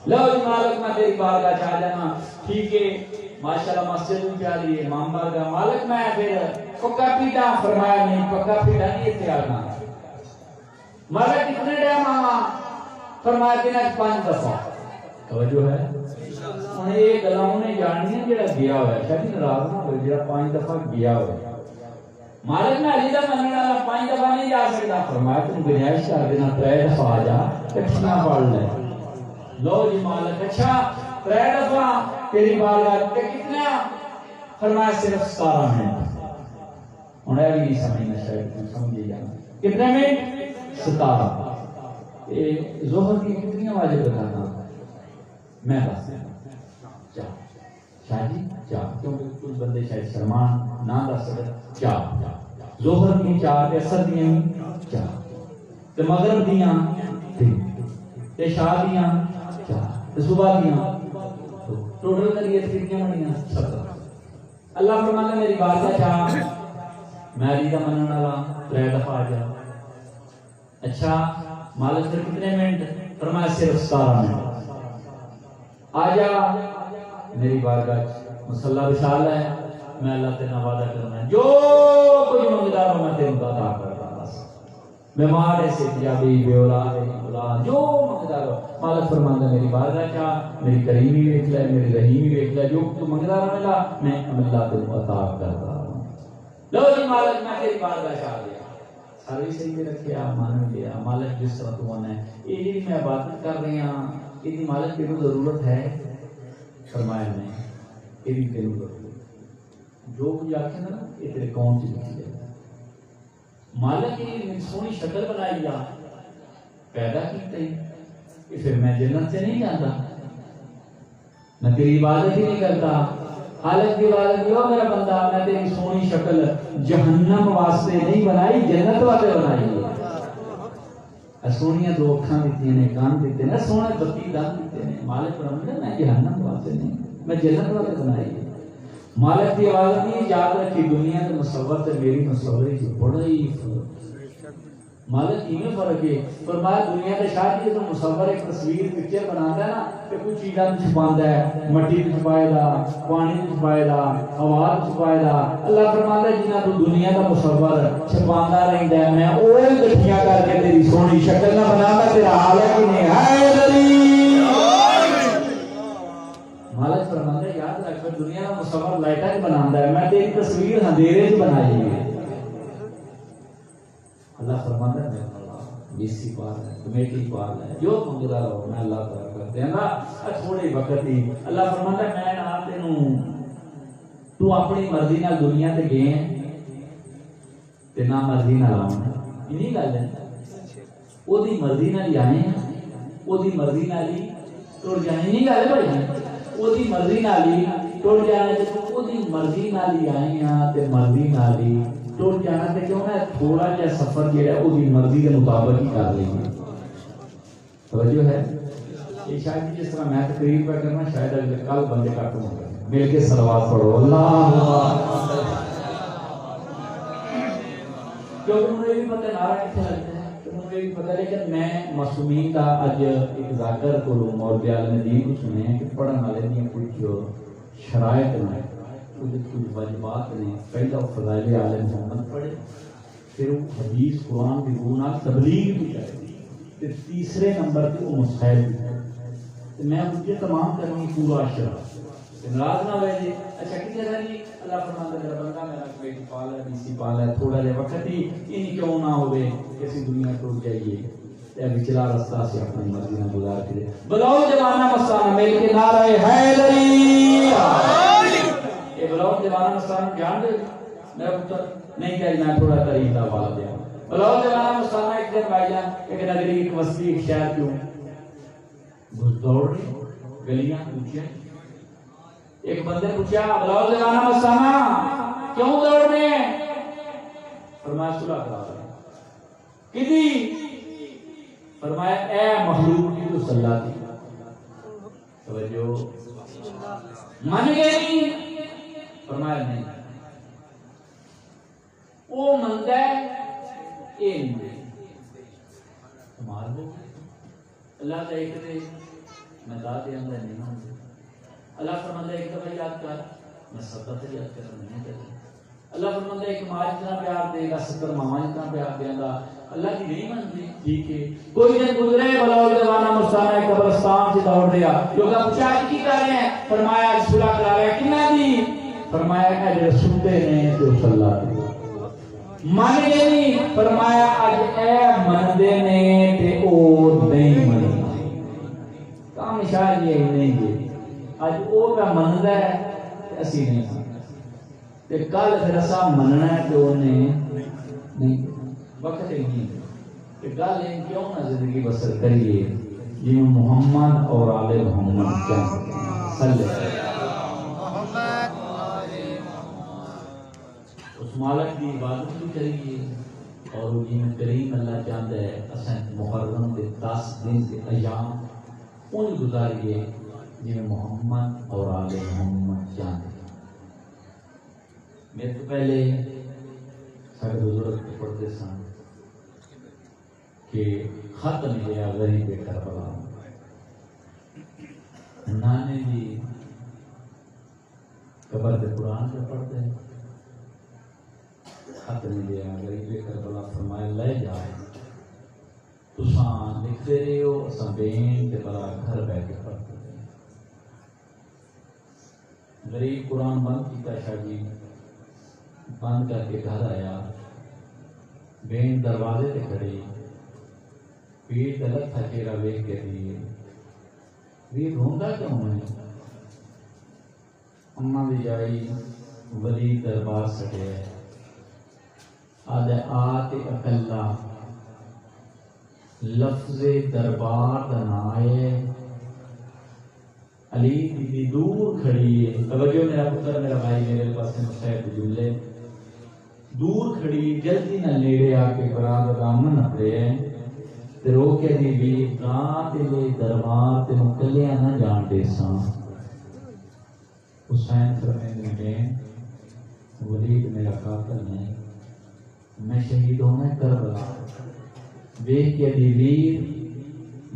لو مالک میں تیری بارگاہ چاہ جانا ٹھیک ہے ماشاءاللہ مسجد میں پیاری ہے امام بارگاہ مالک میں پھر پکا پیٹا فرمایا نہیں پکا پیٹا نہیں اتیار نہ مالک کتنے ٹائم آما فرمایا کہ 5 دفعہ توجہ ہے انہیں یہ گلا انہیں جاننی ہے جڑا گیا ہوا ہے شاید ناراض نہ ہوئے جڑا 5 دفعہ گیا ہوا ہے مالک میں علی دا مننے والا 5 دفعہ نہیں جا سکتا فرمایا تم گنجائش کر دینا 3 دفعہ آ جا کٹھیاں پڑھ لے لو جی مالک اچھا 3 دفعہ تیری بارگاہ کتنا فرمایا صرف 17 منٹ انہیں بھی نہیں سمجھنا شاید سمجھے جانا کتنے منٹ 17 ظہر کی کتنی آوازیں بتانا میں بس چاہ شاہ جی چاہ کیونکہ کچھ بندے شاید شرمان نہ دس سکتے چاہ ظہر کی 4 اثر دیاں 4 مغرب دیاں 3 شاہ دیاں 4 صبح دیاں ٹوٹل کریے کتنی بنیاں 17 اللہ فرماتا میری بارگاہ چاہ میں علی دا منن والا 3 دفعہ آ جا اچھا مالک پھر کتنے منٹ فرمایا صرف 17 منٹ آ جا میری بارگاہ مصلی وصال ہے میں اللہ تیرا وعدہ کرنا ہے جو کچھ منگدا ہوں میں تیرا عطا کرتا بس بیمار ہے صحتیابی بے اولاد اولاد جو منگدا ہو مالک فرماتا میری بارگاہ چاہ میری کریمی ویکھ لے میری رحیمی ویکھ لے جو تو منگدا رہے گا میں اللہ تیرا عطا کرتا ہوں لو جی مالک میں تیری بارگاہ چاہ گیا سارے صحیح میں رکھیا مان لیا مالک جس طرح تو من ہے یہ جی میں عبادت کر رہی ہوں یہ مالک تیرے ضرورت ہے فرمایا نہیں یہ بھی تیرے ضرورت جو کچھ آخر نا یہ تیرے کون سی لکھی جائے مالک کی سونی شکل بنائی جا پیدا کی کہ پھر میں جنت سے نہیں جاتا میں تیری عبادت ہی نہیں کرتا حالت کی عبادت ہو میرا بندہ میں تیری سونی شکل جہنم واسطے نہیں بنائی جنت واسطے بنائی سونیاں 2 اکھاں دیتی نے کان دیتے نے سونے بتی دان دیتے نے مالک فرماتا میں جہنم واسطے نہیں میں جنت واسطے بنائی مالک کی آواز نہیں یاد رکھی دنیا کے مصور تے میری مصور کی بڑا ہی مالک کی میں فرق ہے. فرمایا دنیا کے شاہ جی تو مصور ایک تصویر پکچر بناتا ہے نا کہ کچھ چیزاں چھپاندا ہے, مٹی میں چھپائے گا, پانی میں چھپائے گا, ہوا میں چھپائے گا. اللہ فرماتا ہے جنہاں تو دنیا کا مصور چھپاندا رہندا ہے میں اوہ گٹھیاں کر کے تیری سونی شکل نہ بناتا تیرا حال ہے کہ نہیں ہے دلی. مالک فرماتا ہے یاد رکھ دنیا کا مصور لائٹاں بناتا ہے میں تیری تصویر اندھیرے میں بنائی ہے. اللہ فرماتا ہے میں بیسی پار ہے کمیٹی پار ہے جو منگتا رہو میں اللہ تعالیٰ کر دیا نا تھوڑے وقت ہی. اللہ فرماتا ہے میں نہ تینوں تو اپنی مرضی نال دنیا تے گئے تے نہ مرضی نال آؤں انہی گل ہے او دی مرضی نال ہی آئے او دی مرضی نال ہی ٹر جانے نہیں گل بھائی او دی مرضی نال ہی ٹر جانے تے او دی مرضی نال ہی آئے ہیں تے مرضی نال ہی ٹر جانا تے کیوں نہ تھوڑا جہا سفر جہاں ہے وہ مرضی کے مطابق ہی کر لیں گے. توجہ ہے یہ شاید جس طرح میں تقریر پہ کرنا شاید کل بندے کٹ ہوں گے مل کے صلوات پڑھو اللہ. کیونکہ مجھے بھی پتہ نعرہ کتنے لگتا ہے تو مجھے بھی پتہ لیکن میں معصومین کا اج ایک ذاکر کو مولوی عالم دین کو سنے کہ پڑھن والے نہیں کچھ شرائط میں کچھ واجبات نے. پہلا فضائل آل محمد پڑھے پھر وہ حدیث قرآن کی گناہ تبلیغ بھی کرے پھر تیسرے نمبر پہ وہ مسائل بھی کرے. میں مجھے تمام کروں گی پورا شرح ناراض نہ ہوئے جی اچھا کتنے ہے جی اللہ فرماتا ہے میرا بندہ میرا کوئی پال ہے بیسی پال ہے تھوڑا جہا وقت ہی ان کیوں نہ ہوئے کسی دنیا ٹوٹ جائیے یا بچلا رستہ سے اپنی مرضی نہ گزار کے بلاؤ جوانہ مستانہ مل کے نعرہ حیدری بلاؤ جوانہ مستانہ جان دے میرا پتر نہیں کہ میں تھوڑا طریقہ والا دیا بلاؤ جوانہ مستانہ ایک دن بھائی جان ایک نگری ایک وسطی ایک شہر کیوں گھس دوڑ رہی گلیاں پوچھیں ایک بندے پوچھا بلاؤ جوانہ مستانہ کیوں دوڑ رہے ہیں فرمایا صلح کرا رہے کدی فرمایا اے مخلوق کی تو صلاح تھی توجہ من گئے نہیں فرمایا نہیں وہ منگا ہے اے نہیں مار دو اللہ کا ایک دے میں دادے اندر نہیں مانتے اللہ فرماتا ہے ایک دفعہ یاد کر میں 70 یاد کر نہیں کرتا. اللہ فرماتا ہے ایک ماں جتنا پیار دے گا 70 ماما جتنا پیار دے گا اللہ کی نہیں مانتی ٹھیک ہے. کوئی دن گزرے بلاؤ جوانہ مستانہ قبرستان سے دوڑ دیا جو کہ پوچھا کی کر رہے ہیں فرمایا صلح کرا رہے ہیں کنا دی فرمایا اے سنتے ہیں تو صلاح دی مان گئے نہیں فرمایا اج اے مندے نے تے او نہیں مننا کام شاید یہ نہیں گئے اج او کا مندا ہے تے اسی نہیں مننا تے کل پھر اسا مننا ہے تے اونے نہیں وقت ہی نہیں کہ گل ہے کیوں نہ زندگی بسر کریے جی محمد اور آل محمد کیا صلی اس مالک کی عبادت بھی کریے اور وہ جن کریم اللہ چاہتا ہے اساں محرم کے 10 دن کے ایام ان گزاریے جن محمد اور آل محمد چاہتے ہیں. میرے تو پہلے سارے بزرگ پڑھتے سن کہ خط ملیا غریب کربلا نانے جی قبر دے قرآن سے پڑھتے ہیں خط ملیا غریب کربلا فرمایا لے جائے تساں لکھتے رہے ہو اساں بین تے بڑا گھر بیٹھ کے پڑھتے ہیں. غریب قرآن بند کیتا شاہ جی بند کر کے گھر آیا بین دروازے تے کھڑی پیٹ غلط تھا چہرہ ویکھ کے دیے بھی ڈھونڈا کیوں ہے اماں بھی جائی ولی دربار سٹے آدھے آتے اکلا لفظ دربار دنائے علی بی دور کھڑی ہے توجہ میرا پتر میرا بھائی میرے پاس مصحف جملے دور کھڑی جلدی نہ نیڑے آ کے برادر امن اپڑے ہیں تے رو کے دی بھی گاں تے لے دربار تے مکلیاں نہ جان دے ساں حسین فرمیندے بین ولید میرا قاتل نہیں، میں شہید ہونا کربلا دیکھ کے ویر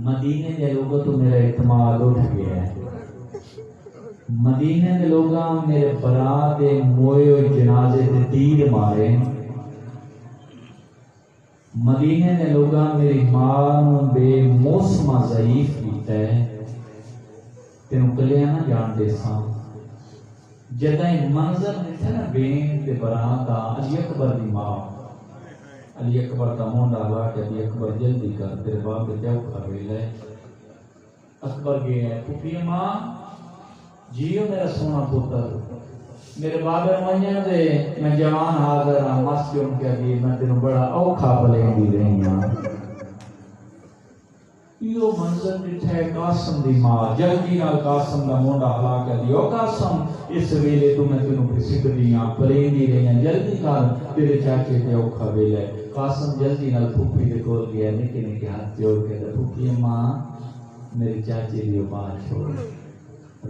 مدینے دے لوگوں تو میرا اعتماد اٹھ گیا ہے، مدینے دے لوگاں میرے برات دے موئے و جنازے دے تیر مارے، مدینے دے لوگاں میری ماں بے موسمہ ضعیف کیتا ہے، تینوں کلیاں نہ جان دے ساں جدائیں منظر دیتا نا بین تے برات دا علی اکبر دی ماں، علی اکبر دا مونڈا لا کے علی اکبر جلدی کر تیرے باپ دے جو کھاوے لے اکبر گئے ہیں پھوپھی ماں جیو میرا سونا پتر میرے بابے مائیاں دے میں جوان حاضر ہاں مسجد کے دی میں تینوں بڑا اوکھا بلے دی رہی ہاں یہ منظر ڈٹھا ہے قاسم دی ماں جلدی نال قاسم دا مونڈا ہلا کے دی او قاسم اس ویلے تو میں تینوں پہ سکھ دیاں پلے دی رہی ہیں جلدی کر تیرے چاچے تے اوکھا ویلے قاسم جلدی نال پھوپھی دے کول گیا نکے نکے ہاتھ جوڑ کے پھوپھی ماں میری چاچے لیے بات چھوڑ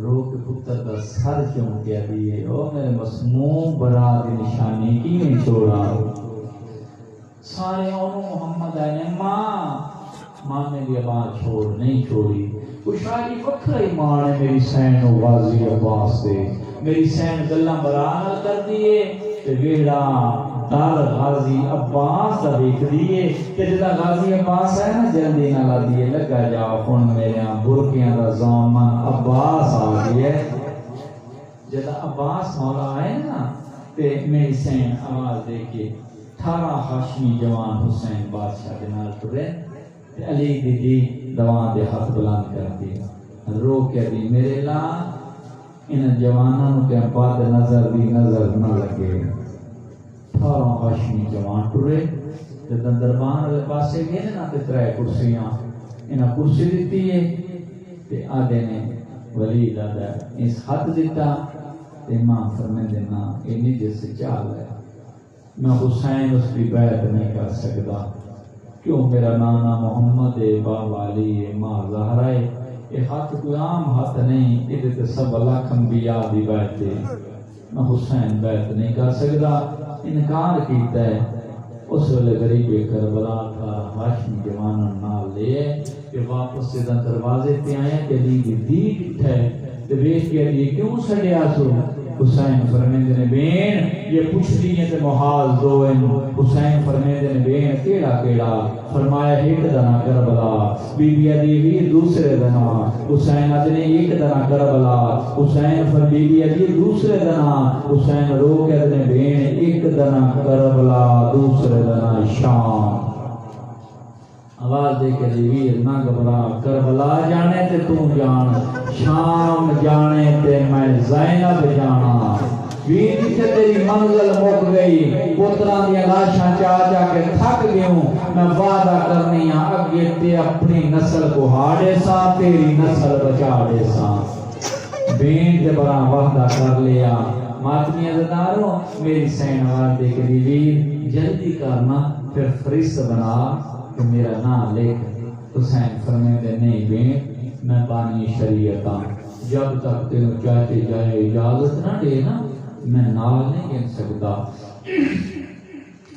رو کے پتر کا سر چون کیا دیئے او میرے مسموم برا دی نشانی کی نہیں چھوڑا سارے انہوں محمد آئے ماں میری بات چھوڑ نہیں چھوڑی کچھ آئی وکر ہی ماں نے میری سین و غازی عباس دے میری سین گلہ برانہ کر دیئے تے ویڑا دار غازی عباس دا دیکھ دیئے کہ جدا غازی عباس ہے نا جلدی نہ لا دیئے لگا جاؤ خون میرے ہاں برکیاں دا زومن عباس آگئے جدا عباس مولا آئے نا تے میری سین آواز دے کے 18 ہاشمی جوان حسین بادشاہ دنال ٹرے تے علی دی دی دوان دے ہاتھ بلند کر دی رو کے دی میرے لا ان جوانوں کے بعد نظر دی نظر نہ لگے 18 ہاشمی جوان ٹرے جب دربان والے پاسے گئے نا تے 3 کرسیاں انہاں کرسی دیتی ہے تے آدھے نے ولی دادا اس ہاتھ دیتا تے ماں فرمیندے نا اینی جیسے چال ہے میں حسین اس کی بیعت نہیں کر سکتا کیوں میرا نانا محمد بابا علی ماں زہرا یہ ہاتھ کوئی عام ہاتھ نہیں یہ تے سب لاکھ انبیاء دی بیعت ہے میں حسین بیعت نہیں کر سکتا انکار کیتا ہے اس ویلے غریب کربلا کا ہاشمی جوانوں نال لے کہ واپس سے دروازے تے آیا کہ علی دی دی ہے تے ویکھ کے علی کیوں سڑیا سو حسین فرمیندے نے بین یہ پوچھ دیئے تے محال دو ہیں حسین فرمیندے نے بین کیڑا کیڑا فرمایا ایک دنا کربلا بی بی علی دوسرے دنا حسین ادنے ایک دنا کربلا حسین بی بی علی دوسرے دنا حسین رو کے ادنے بین ایک دنا کربلا دوسرے دنا شام آواز دے کے ویر نہ گھبرا کربلا جانے تے تو جان شام جانے تے میں زینب جانا ویر جتھے تیری منزل مک گئی پتراں دی لاشاں چا چا کے تھک گیوں میں وعدہ کرنی ہاں اگے تے اپنی نسل کو ہاڑے سا تیری نسل بچاڑے سا بین تے بڑا وعدہ کر لیا ماتمی عزداروں میری سین آواز دے کے ویر جلدی کرنا پھر فرشت بنا کہ میرا نام لکھ حسین فرمیندے نہیں بین میں بانی شریعتاں جب تک تینوں چاہتے جائے اجازت نہ دے نا میں نال نہیں گر سکتا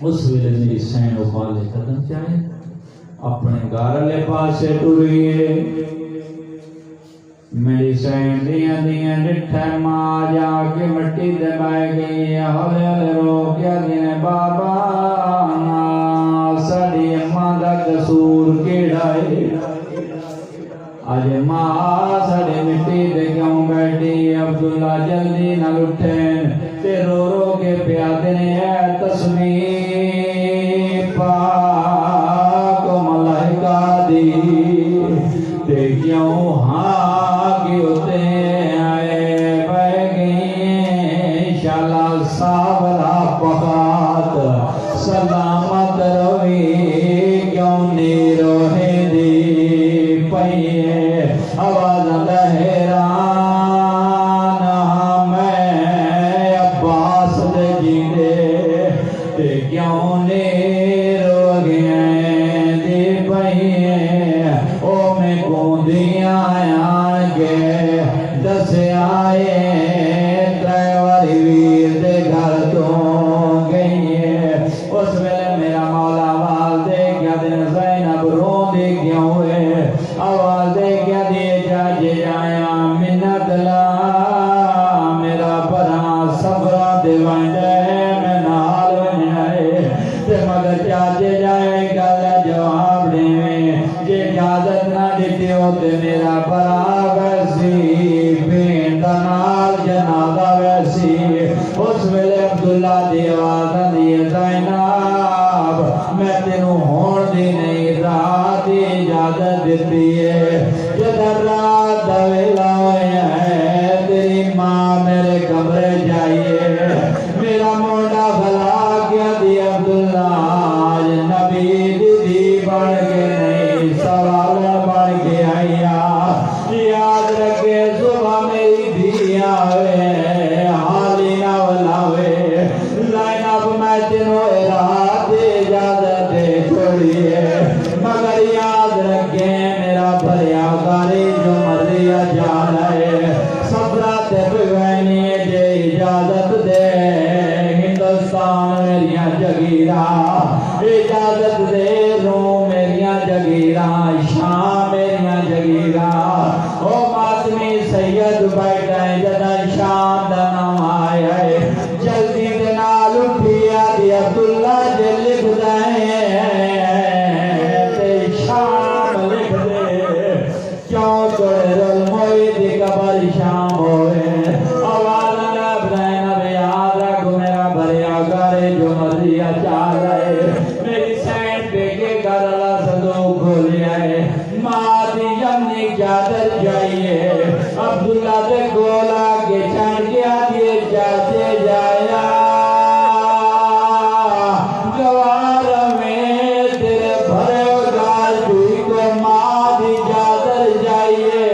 اس ویلے میری سین و بالے قدم چاہے اپنے گارلے پاسے ٹوریے میری سین دیاں دیاں ڈٹھے ماں جا کے مٹی دے بائے گئی ہولے ہولے رو کیا دینے بابا ساڑی ماں دا قصور کیڑا ہے آج ماں ساڑی مٹی دے کیوں بیٹھی عبداللہ جلدی نہ لٹھیں تے رو رو کے پیادے نے اے تصویر پاک ملائکہ دی تے کیوں ہاں کیوتے آئے بہ گئیں شالا سابرا پخات سلامت روی کیوں نیرو ہے دی پئیے آواز لہران میں عباس دے جیندے تے کیوں نیرو گئیں دی پئیے او میں گوندیاں آیا گے دس آئے مگر چاچے جائے گل جواب دے جے اجازت نہ دیتے ہو تے میرا برا ویسی بین دا نال جنازہ ویسی اس ویلے عبداللہ دی آواز دی زینب میں تینوں ہون دی نہیں رات دی اجازت دیتی ہے جدر رات دا ویلا ہویا ہے تیری ماں میرے کمرے جائیے میرا موڈا بھلا کیا دی عبداللہ آج نبی دی بڑھ کے نہیں سوال بڑھ کے آیا یاد رکھے صبح میری بھی آوے حالی نہ بلاوے لائن اپ میں تینوں رات اجازت دے چھوڑیے مگر یاد رکھے میرا بھریا گاری جو مرضی جا رہے سفرات بگوینی جے اجازت دے ہندوستان میریاں جگیرہ اجازت دے روم میریاں جگیرہ شام میریاں جگیرہ او ماتمی سید بیٹھا ہے جدا شام دا نام آیا ہے جلدی دنال اٹھیا دی عبداللہ جے لکھ دائیں تے شام لکھ دے کیوں توڑے رل موئی دی قبر شام ہوئے آواز نب رہنا بے یاد رکھو میرا بھریا گارے جو مرضی چاہ رہے میری سینٹ پہ کے گھر اللہ صدوق کھولے آئے ماں دی یمنی چادر جائیے عبداللہ دے گولا کے چڑھ گیا دیے چاچے جایا گوار میں تیرے بھرے گال جوئی کو ماں دی چادر جائیے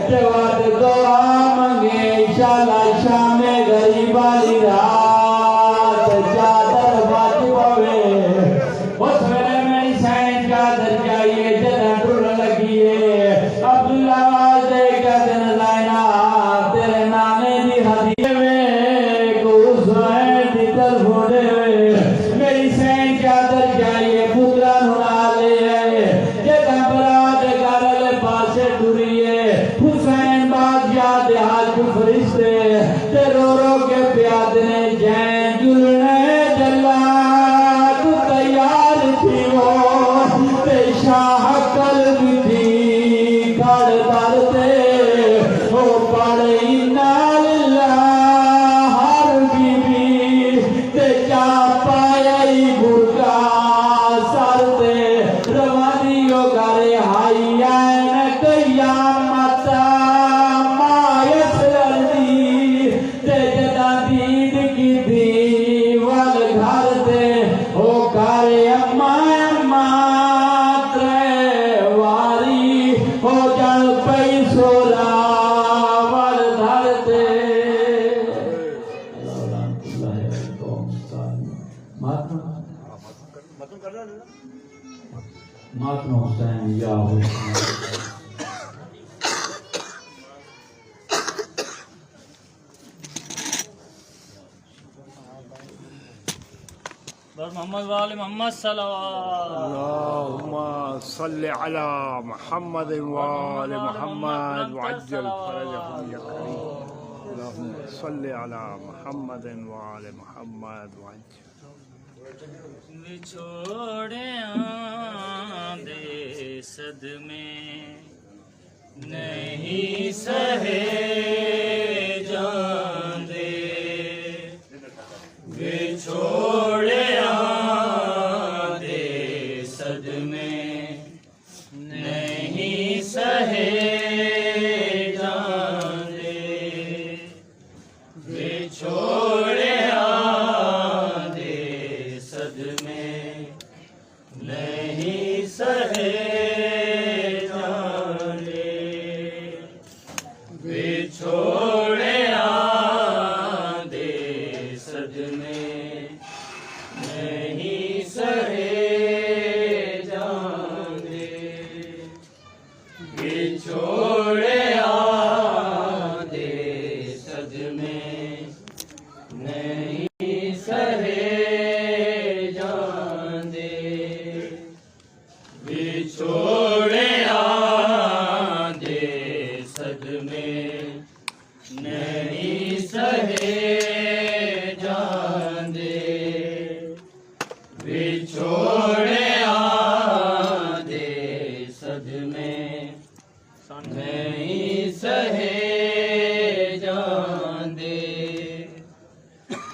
جواد دعا منگے انشاءاللہ شام غریب والی رات چادر بچ پوے اس ویلے میری سین چادر جائیے جدہ ڈر لگیے عبداللہ آج دے کا دن لائنا تیرے نانے دی حدیث میں گوز رہے دی طرف ہوڑے میری سین چادر جائیے پترہ نونا لے جدہ براد گارل پاسے ڈوریے حسین بادشاہ دے حج فرشتے تے رو رو کے پیادنے جین جلنے جلا تو تیار تھی وہ تے شاہ قلب تھی کھڑ درتے او پڑھ انا للہ ہر بی بی تے جا پائی بھرکا سر تے روانیوں گھرے ہائی این قیامت مایس لردی تے جدا دید کی دیوال گھر تے او گھرے اماں ترے واری ہو جن پئی سورا وال دھر تے ماتم حسین یا حسین محمد وآل محمد صلوات اللهم صل على محمد وآل محمد وعجل فرجهم يا كريم اللهم صل على محمد وآل محمد وعجل چھوڑیاں دے صدمے نہیں سہے جان دے چھوڑیاں دے صدمے نہیں سہے جان دے چھوڑیاں دے صدمے نہیں سہے جان دے چھوڑیاں دے صدمے نہیں سہے جان دے چھوڑیاں دے صدمے نہیں سہے جان دے چھوڑیاں دے صدمے نہیں سہے جان دے ਵਿਛੋੜਿਆ ਦੇ ਸਦਮੇ ਨਹੀਂ ਸਹੇ ਜਾਂਦੇ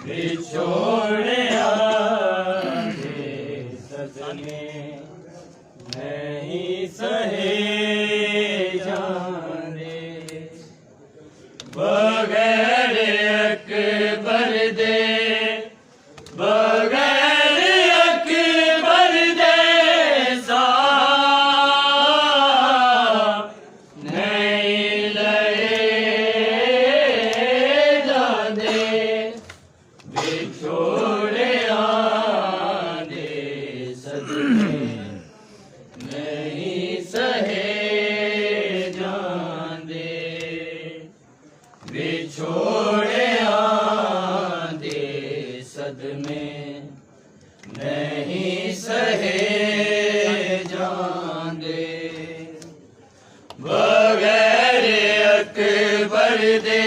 ਵਿਛੋੜਿਆ ਦੇ ਸਦਮੇ ਨਹੀਂ ਸਹੇ ਜਾਂਦੇ ਬਗੈਰ ਅਕਬਰ ਦੇ ਬਗੈਰ ਅਕਬਰ ਦੇ ਸਾ ਨਹੀਂ ਲਏ ਜਾਂਦੇ ਵਿਛੋੜਿਆ ਦੇ ਸਦਮੇ ਨਹੀਂ ਸਹੇ ਜਾਂਦੇ ਵਿਛੋੜਿਆ ਦੇ ਸਦਮੇ ਨਹੀਂ ਸਹੇ ਜਾਂਦੇ ਬਗੈਰ ਅਕਬਰ ਦੇ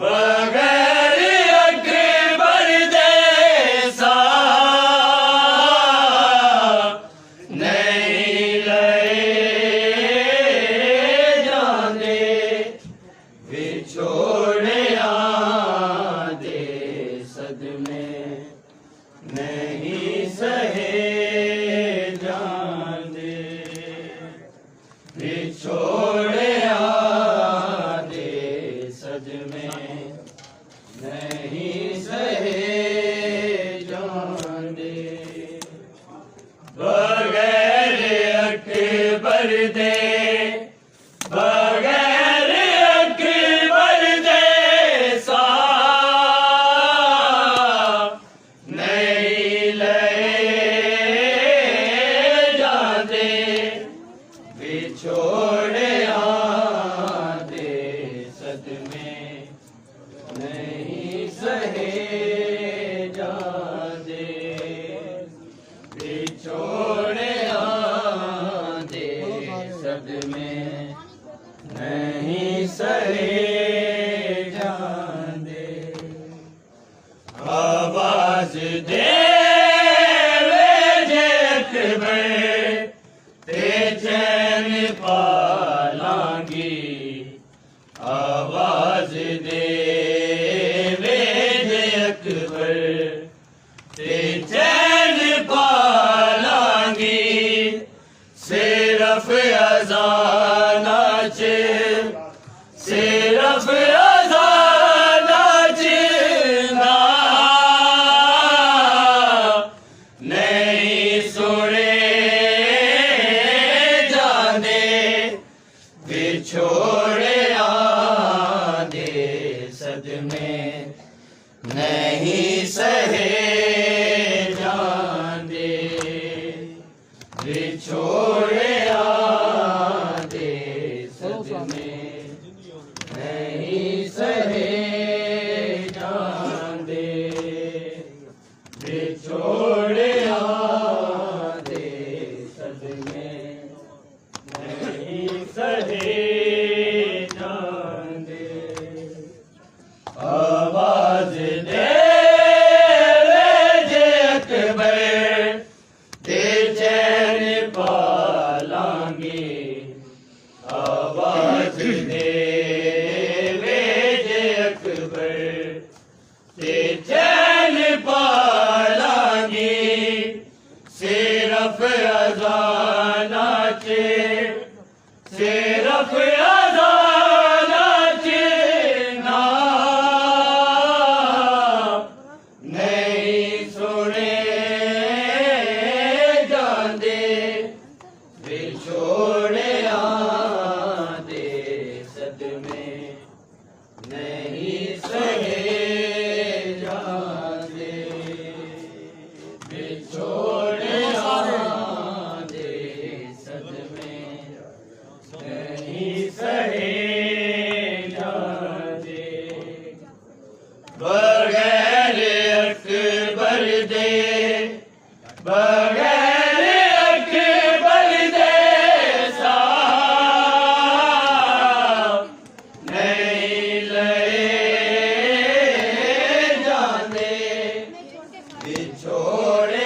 ਬਗੈਰ ਅਕਬਰ ਦੇ ਸਾ ਨਹੀਂ ਲਏ ਜਾਂਦੇ ਵਿਛੋੜਿਆ ਦੇ ਸਦਮੇ ਨਹੀਂ ਸਹੇ ਜਾਂਦੇ ਵਿਛੋੜਿਆ ਦੇ ਸਦਮੇ ਨਹੀਂ ਸਹੇ ਜਾਂਦੇ ਬਗੈਰ ਅਕਬਰ ਦੇ ਬਗੈਰ ਅਕਬਰ ਦੇ ਸਾ ਨਹੀਂ ਲਏ ਜਾਂਦੇ ਵਿਛੋੜਿਆ ਦੇ ਸਦਮੇ ਨਹੀਂ ਸਹੇ ਜਾਂਦੇ ਵਿਛੋੜਿਆ ਦੇ ਸਦਮੇ ਨਹੀਂ ਸਹੇ ਜਾਂਦੇ ਆਵਾਜ਼ ਦੇ ਵੇ ਅਕਬਰ ਤੇ ਚੈਨ ਪਾਲਾਂਗੀ ਆਵਾਜ਼ ਦੇ ਵੇ ਅਕਬਰ ਤੇ ਚੈਨ ਪਾਲਾਂਗੀ ਸਿਰਫ ਅਜ਼ਾਨਾਂ ਚ ਸਿਰਫ ਅਜ਼ਾਨਾਂ ਚ ਨਾ ਨਹੀਂ ਸੁਣੇ ਜਾਂਦੇ ਵਿਛੋੜਿਆ ਦੇ ਸਦਮੇ ਨਹੀਂ ਸਹੇ ਜਾਂਦੇ ਵਿਛੋੜਿਆ ਦੇ ਸਦਮੇ ਨਹੀਂ ਸਹੇ ਜਾਂਦੇ ਵਿਛੋੜਿਆ ਦੇ ਸਦਮੇ ਨਹੀਂ ਸਹੇ ਜਾਂਦੇ ਆਵਾਜ਼ ਦੇ ਵੇ ਅਕਬਰ ਤੇ ਚੈਨ ਪਾਲਾਂਗੇ ਆਵਾਜ਼ ਦੇ ਵੇ ਅਕਬਰ ਤੇ ਚੈਨ ਪਾਲਾਂਗੇ ਸਿਰਫ ਅਜ਼ਾਨਾਂ ਚ ਸਿਰਫ ਅਜ਼ਾਨਾਂ ਚ ਨਾ ਨਹੀਂ ਸੁਣੇ ਜਾਂਦੇ ਵਿਛੋੜਿਆ ਦੇ ਸਦਮੇ ਨਹੀਂ ਸਹੇ ਜਾਂਦੇ ਵਿਛੋੜਿਆ ਦੇ ਸਦਮੇ ਨਹੀਂ ਸਹੇ ਜਾਂਦੇ ਬਗੈਰ ਅਕਬਰ ਦੇ ਬਗੈਰ ਅਕਬਰ ਦੇ ਸਾ ਨਹੀਂ ਲਏ ਜਾਂਦੇ ਵਿਛੋੜੇ